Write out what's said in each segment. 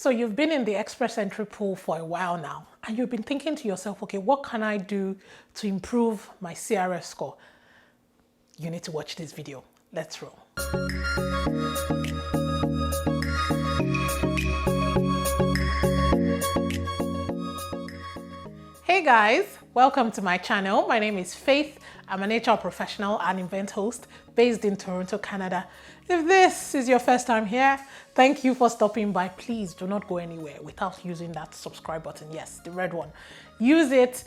So you've been in the Express Entry pool for a while now, and you've been thinking to yourself, okay, what can I do to improve my CRS score? You need to watch this video. Let's roll. Hey guys, welcome to my channel. My name is Faith. I'm an HR professional and event host based in Toronto, Canada. If this is your first time here, thank you for stopping by. Please do not go anywhere without using that subscribe button. Yes, the red one. Use it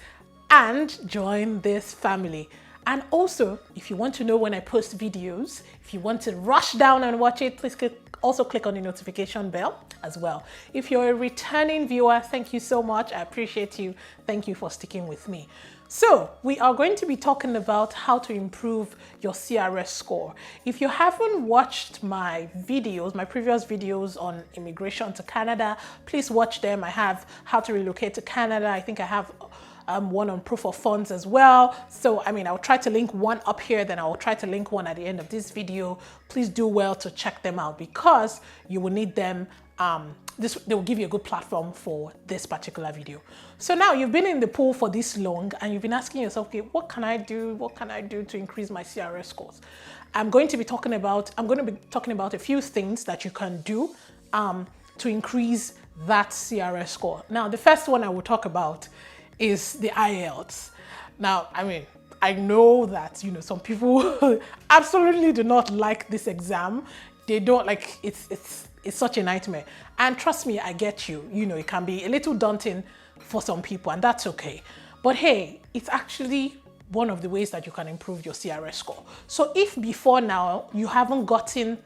and join this family. And also, if you want to know when I post videos, if you want to rush down and watch it, please also click on the notification bell as well. If you're a returning viewer, thank you so much. I appreciate you. Thank you for sticking with me. So we are going to be talking about how to improve your CRS score. If you haven't watched my videos, my previous videos on immigration to Canada, please watch them. I have how to relocate to Canada. I think I have one on proof of funds as well. So, I'll try to link one up here, then I'll try to link one at the end of this video. Please do well to check them out because you will need them. They will give you a good platform for this particular video. So now you've been in the pool for this long and you've been asking yourself, okay, what can I do? What can I do to increase my CRS scores? I'm going to be talking about a few things that you can do to increase that CRS score. Now, the first one I will talk about is the IELTS. Now, I know that, some people absolutely do not like this exam. They don't like it's such a nightmare. And trust me, I get you. It can be a little daunting for some people, and that's okay. But hey, it's actually one of the ways that you can improve your CRS score. So if before now you haven't gotten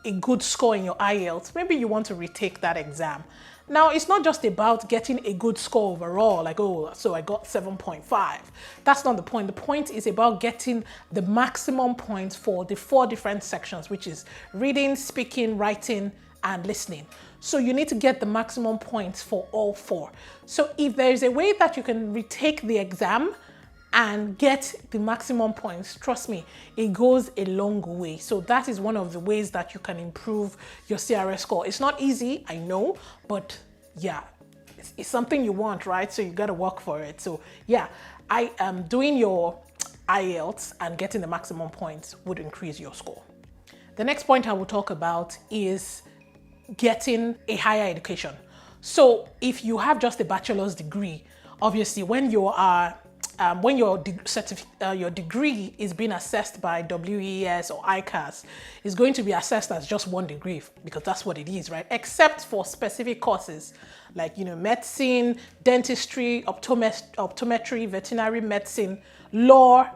a good score in your IELTS, maybe you want to retake that exam. Now, it's not just about getting a good score overall, like, oh, so I got 7.5. That's not the point. The point is about getting the maximum points for the 4 different sections, which is reading, speaking, writing, and listening. So you need to get the maximum points for all 4. So if there is a way that you can retake the exam and get the maximum points, trust me, it goes a long way. So that is one of the ways that you can improve your CRS score. It's not easy, I know, but yeah, it's something you want, right? So you got to work for it. So yeah, I am doing your IELTS and getting the maximum points would increase your score. The next point I will talk about is getting a higher education. So if you have just a bachelor's degree, obviously when your degree is being assessed by WES or ICAS, it's going to be assessed as just one degree because that's what it is, right? Except for specific courses like, medicine, dentistry, optometry, veterinary medicine, law.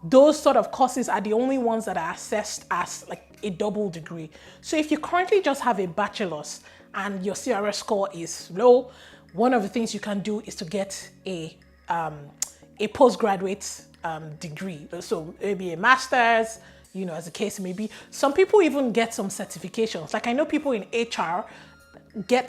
Those sort of courses are the only ones that are assessed as like a double degree. So if you currently just have a bachelor's and your CRS score is low, one of the things you can do is to get a postgraduate degree. So maybe a master's, as the case may be. Some people even get some certifications. Like I know people in HR get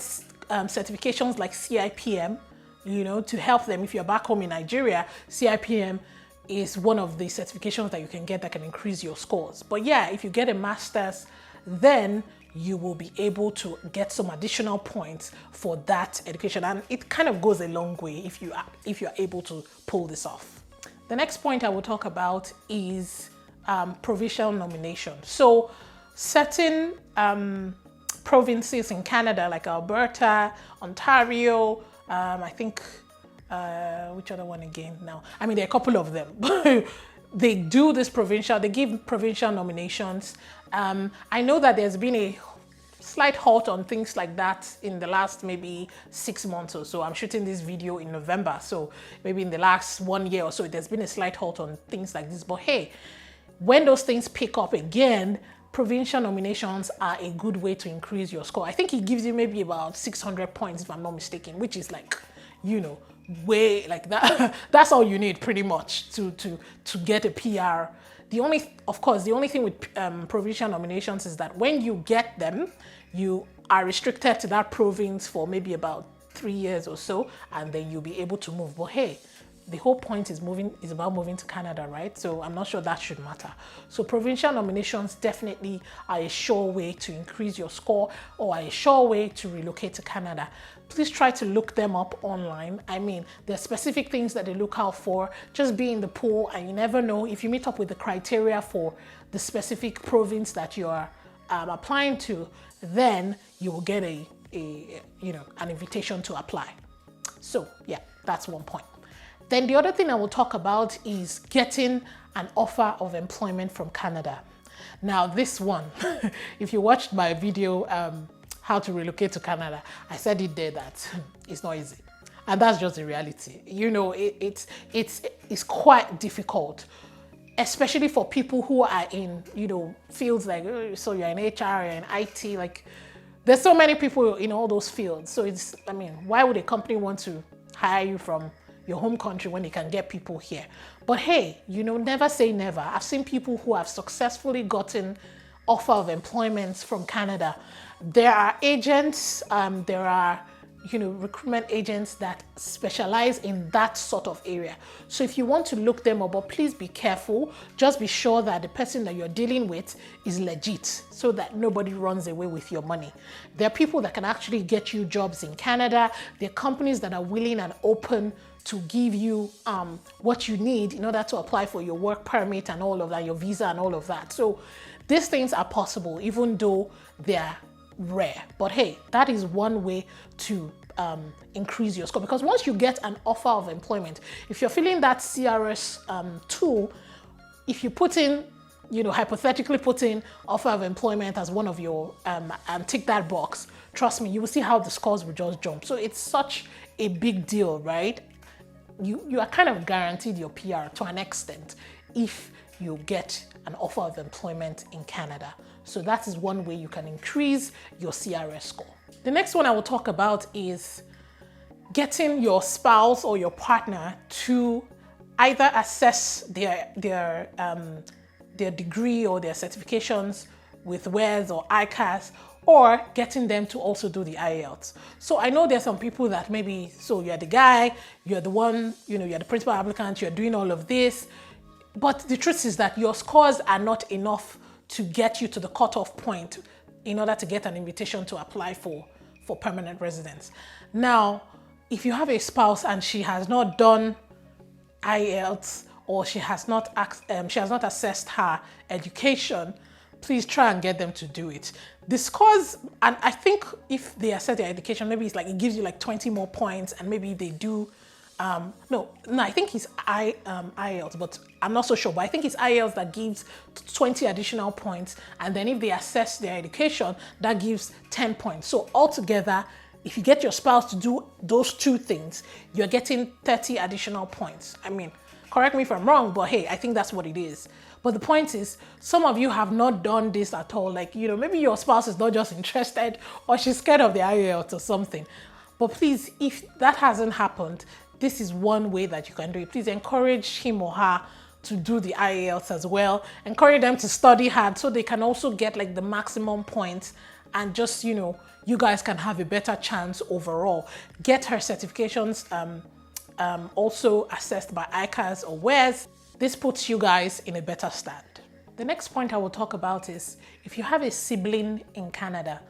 certifications like CIPM, to help them. If you're back home in Nigeria, CIPM is one of the certifications that you can get that can increase your scores. But yeah, if you get a master's, then you will be able to get some additional points for that education. And it kind of goes a long way if you are able to pull this off. The next point I will talk about is provincial nomination. So certain provinces in Canada like Alberta, Ontario, I think, which other one again now? There are a couple of them. They do this they give provincial nominations. I know that there's been a slight halt on things like that in the last maybe 6 months or so. I'm shooting this video in November, so maybe in the last 1 year or so, there's been a slight halt on things like this. But hey, when those things pick up again, provincial nominations are a good way to increase your score. I think it gives you maybe about 600 points, if I'm not mistaken, which is like, way like that. That's all you need pretty much to get a PR. The only thing with provincial nominations is that when you get them, you are restricted to that province for maybe about 3 years or so, and then you'll be able to move. But hey, the whole point is about moving to Canada, right? So I'm not sure that should matter. So provincial nominations definitely are a sure way to increase your score, or a sure way to relocate to Canada. Please try to look them up online. I mean, there's specific things that they look out for. Just be in the pool, and you never know, if you meet up with the criteria for the specific province that you are applying to, then you will get an invitation to apply. So yeah, that's one point. Then the other thing I will talk about is getting an offer of employment from Canada. Now this one, if you watched my video, how to relocate to Canada, I said it there that it's not easy. And that's just the reality. You know, it's quite difficult, especially for people who are in, fields like, so you're in HR, you're in IT, like there's so many people in all those fields. So why would a company want to hire you from your home country when they can get people here? But hey, never say never. I've seen people who have successfully gotten offer of employment from Canada. There are agents, there are recruitment agents that specialize in that sort of area. So if you want to look them up, but please be careful. Just be sure that the person that you're dealing with is legit, so that nobody runs away with your money. There are people that can actually get you jobs in Canada. There are companies that are willing and open to give you what you need in order to apply for your work permit and all of that, your visa and all of that. So these things are possible, even though they're rare. But hey, that is one way to increase your score, because once you get an offer of employment, if you're filling that CRS tool, if you put in, hypothetically put in offer of employment as one of your and tick that box, trust me, you will see how the scores will just jump. So it's such a big deal, right? You are kind of guaranteed your PR to an extent if you get an offer of employment in Canada. So that is one way you can increase your CRS score. The next one I will talk about is getting your spouse or your partner to either assess their degree or their certifications with WES or ICAS, or getting them to also do the IELTS. So I know there's some people that maybe, so you're the guy, you're the one, you're the principal applicant, you're doing all of this, but the truth is that your scores are not enough to get you to the cutoff point in order to get an invitation to apply for permanent residence. Now, if you have a spouse and she has not done IELTS, or she has not assessed her education, please try and get them to do it. The scores, and I think if they assess their education, maybe it's like it gives you like 20 more points, and maybe they do. No, I think it's IELTS, but I'm not so sure. But I think it's IELTS that gives 20 additional points, and then if they assess their education, that gives 10 points. So altogether, if you get your spouse to do those two things, you're getting 30 additional points. I mean, correct me if I'm wrong, but hey, I think that's what it is. But the point is, some of you have not done this at all. Like, maybe your spouse is not just interested, or she's scared of the IELTS or something. But please, if that hasn't happened, this is one way that you can do it. Please encourage him or her to do the IELTS as well. Encourage them to study hard so they can also get like the maximum points, and just, you guys can have a better chance overall. Get her certifications also assessed by ICAS or WES. This puts you guys in a better stand. The next point I will talk about is if you have a sibling in Canada,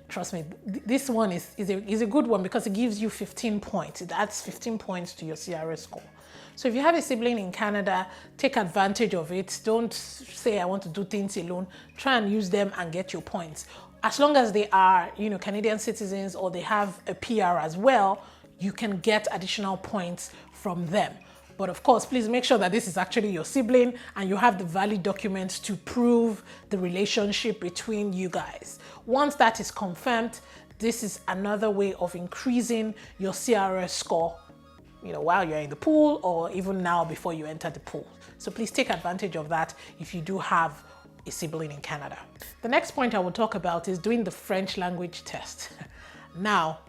trust me, this one is a good one, because it gives you 15 points. It adds 15 points to your CRS score. So if you have a sibling in Canada, take advantage of it. Don't say, I want to do things alone. Try and use them and get your points. As long as they are, Canadian citizens, or they have a PR as well, you can get additional points from them. But of course, please make sure that this is actually your sibling and you have the valid documents to prove the relationship between you guys. Once that is confirmed, this is another way of increasing your CRS score, while you're in the pool, or even now before you enter the pool. So please take advantage of that if you do have a sibling in Canada. The next point I will talk about is doing the French language test. Now,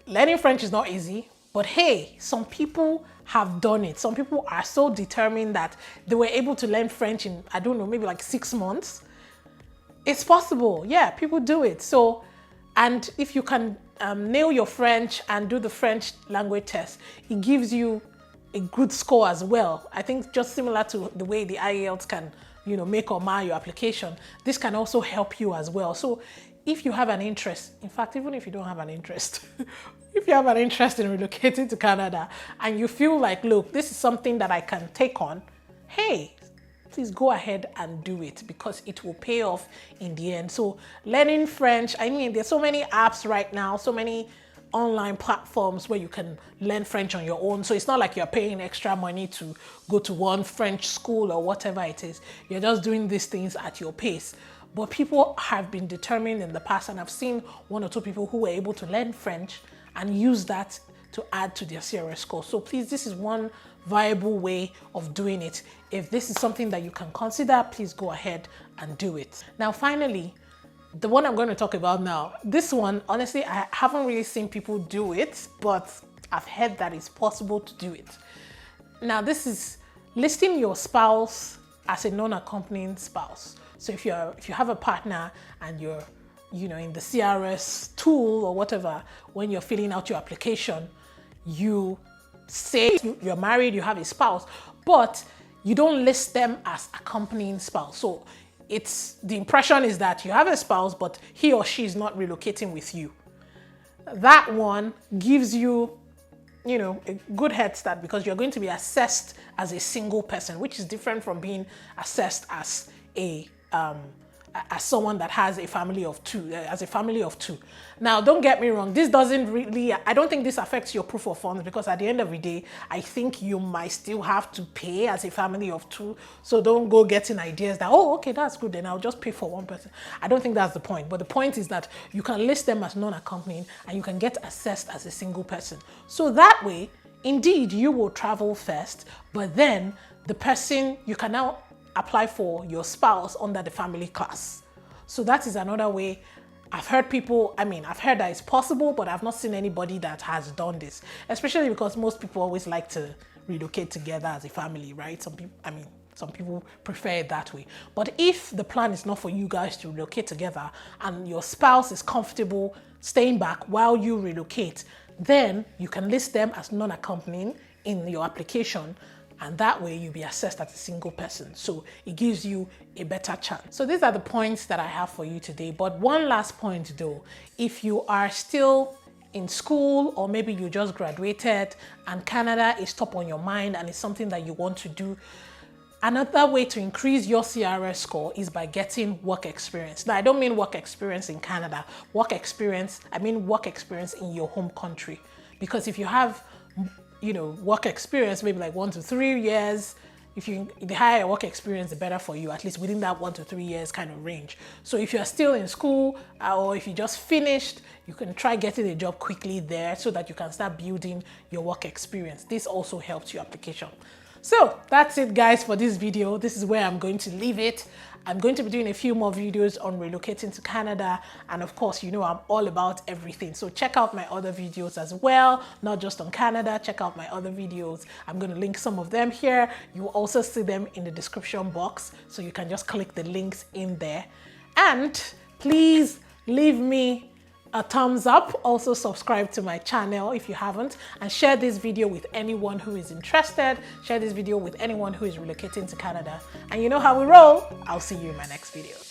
learning French is not easy, but hey, some people have done it. Some people are so determined that they were able to learn French in, maybe like 6 months. It's possible. Yeah, people do it. So And if you can nail your French and do the French language test, it gives you a good score as well. I think just similar to the way the IELTS can, make or mar your application, this can also help you as well. So if you have an interest, in fact, even if you don't have an interest, if you have an interest in relocating to Canada and you feel like, look, this is something that I can take on, hey, please go ahead and do it, because it will pay off in the end. So learning French, I mean, there's so many apps right now, so many online platforms where you can learn French on your own. So it's not like you're paying extra money to go to one French school or whatever it is. You're just doing these things at your pace. But people have been determined in the past, and I've seen one or two people who were able to learn French and use that to add to their CRS score. So please, this is one viable way of doing it. If this is something that you can consider, please go ahead and do it. Now, finally, the one I'm going to talk about now, this one, honestly, I haven't really seen people do it, but I've heard that it's possible to do it. Now, this is listing your spouse as a non-accompanying spouse. So if you have a partner and you're, in the CRS tool or whatever, when you're filling out your application, you say you're married, you have a spouse, but you don't list them as accompanying spouse. So the impression is that you have a spouse, but he or she is not relocating with you. That one gives you, a good head start, because you're going to be assessed as a single person, which is different from being assessed as as someone that has a family of two, Now, don't get me wrong, this doesn't really, I don't think this affects your proof of funds, because at the end of the day, I think you might still have to pay as a family of two. So don't go getting ideas that, oh, okay, that's good, then I'll just pay for one person. I don't think that's the point. But the point is that you can list them as non-accompanying and you can get assessed as a single person. So that way, indeed, you will travel first, but then the person, you can now apply for your spouse under the family class. So that is another way. I've heard that it's possible, but I've not seen anybody that has done this, especially because most people always like to relocate together as a family, right? Some people prefer it that way. But if the plan is not for you guys to relocate together and your spouse is comfortable staying back while you relocate, then you can list them as non-accompanying in your application, and that way you'll be assessed as a single person. So it gives you a better chance. So these are the points that I have for you today. But one last point though, if you are still in school, or maybe you just graduated and Canada is top on your mind and it's something that you want to do, another way to increase your CRS score is by getting work experience. Now, I don't mean work experience in Canada. I mean work experience in your home country. Because if you have work experience, maybe like 1 to 3 years, the higher your work experience, the better for you, at least within that 1 to 3 years kind of range. So if you're still in school, or if you just finished, you can try getting a job quickly there so that you can start building your work experience. This also helps your application. So that's it, guys, for this video. This is where I'm going to leave it. I'm going to be doing a few more videos on relocating to Canada. And of course, I'm all about everything. So check out my other videos as well, not just on Canada. Check out my other videos. I'm going to link some of them here. You will also see them in the description box. So you can just click the links in there. And please leave me a thumbs up. Also subscribe to my channel if you haven't, and share this video with anyone who is interested. Share this video with anyone who is relocating to Canada. And you know how we roll. I'll see you in my next video.